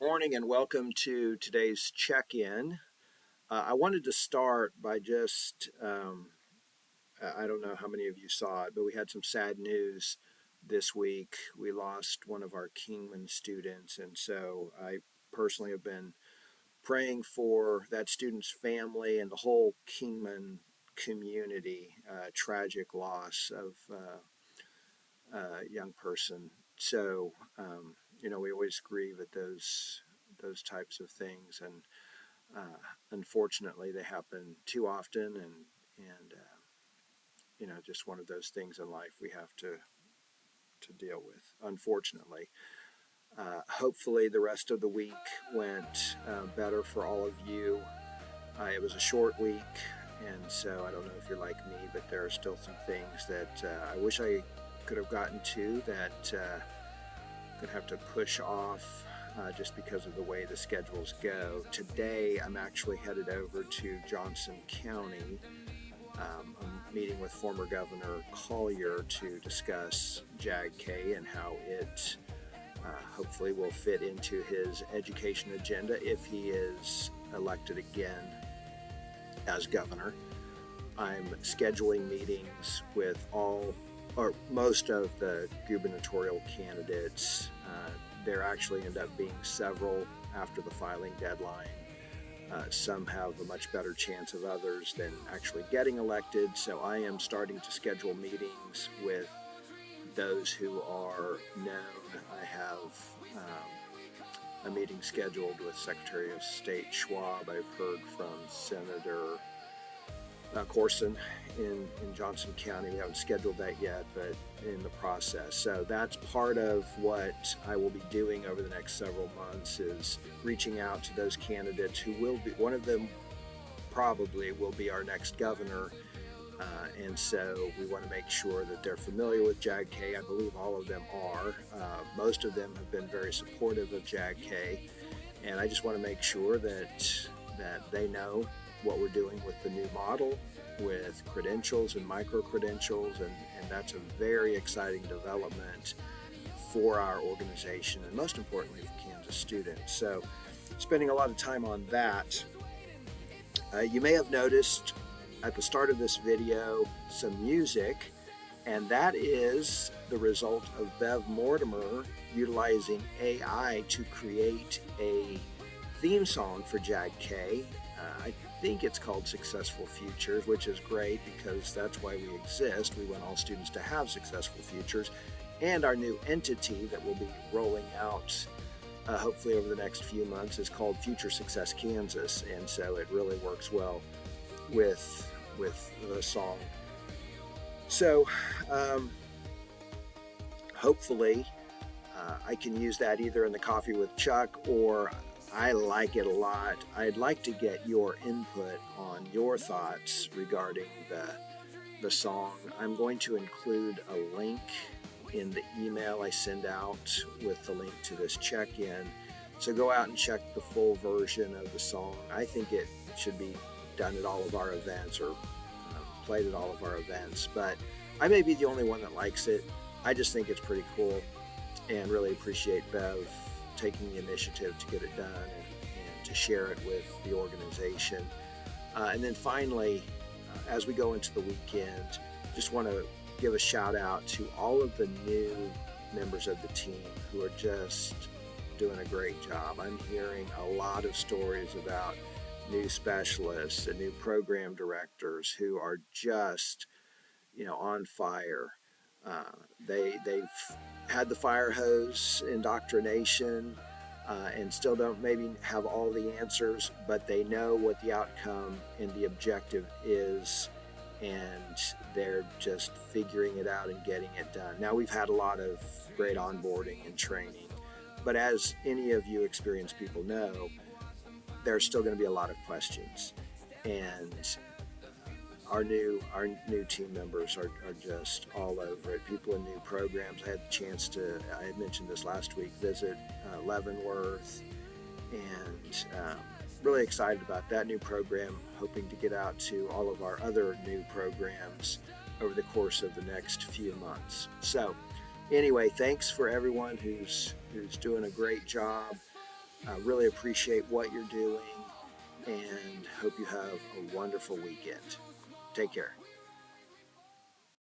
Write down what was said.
Morning and welcome to today's check-in. I wanted to start by I don't know how many of you saw it, but we had some sad news this week. We lost one of our Kingman students, and so I personally have been praying for that student's family and the whole Kingman community. Tragic loss of a young person. We always grieve at those types of things, and unfortunately, they happen too often, and just one of those things in life we have to deal with. Unfortunately, hopefully, the rest of the week went better for all of you. It was a short week, and so I don't know if you're like me, but there are still some things that I wish I could have gotten to that could have to push off just because of the way the schedules go. Today, I'm actually headed over to Johnson County. I'm meeting with former Governor Collier to discuss JAG-K and how it hopefully will fit into his education agenda if he is elected again as governor. I'm scheduling meetings with all or most of the gubernatorial candidates. There actually end up being several after the filing deadline. Some have a much better chance of others than actually getting elected, so I am starting to schedule meetings with those who are known. I have a meeting scheduled with Secretary of State Schwab. I've heard from Senator Corson in Johnson County. We haven't scheduled that yet, but in the process. So that's part of what I will be doing over the next several months, is reaching out to those candidates who will be, one of them probably will be our next governor. And so we want to make sure that they're familiar with JAG-K. I believe all of them are. Most of them have been very supportive of JAG-K. And I just want to make sure that they know what we're doing with the new model, with credentials and micro-credentials, and that's a very exciting development for our organization and most importantly for Kansas students. So spending a lot of time on that. You may have noticed at the start of this video some music, and that is the result of Bev Mortimer utilizing AI to create a theme song for JAG-K. I think it's called Successful Futures, which is great because that's why we exist. We want all students to have successful futures. And our new entity that we'll be rolling out hopefully over the next few months is called Future Success Kansas. And so it really works well with the song. So hopefully I can use that either in the Coffee with Chuck, or I like it a lot. I'd like to get your input on your thoughts regarding the song. I'm going to include a link in the email I send out with the link to this check-in. So go out and check the full version of the song. I think it should be done at all of our events, or played at all of our events. But I may be the only one that likes it. I just think it's pretty cool and really appreciate Bev taking the initiative to get it done and to share it with the organization. And then finally, as we go into the weekend, just want to give a shout out to all of the new members of the team who are just doing a great job. I'm hearing a lot of stories about new specialists and new program directors who are just, on fire. They've had the fire hose indoctrination and still don't maybe have all the answers, but they know what the outcome and the objective is, and they're just figuring it out and getting it done. Now, we've had a lot of great onboarding and training, but as any of you experienced people know, there's still going to be a lot of questions, and our new team members are just all over it. People in new programs. I had the chance to, I had mentioned this last week, visit Leavenworth, and really excited about that new program, hoping to get out to all of our other new programs over the course of the next few months. So anyway, thanks for everyone who's doing a great job. Really appreciate what you're doing and hope you have a wonderful weekend. Take care.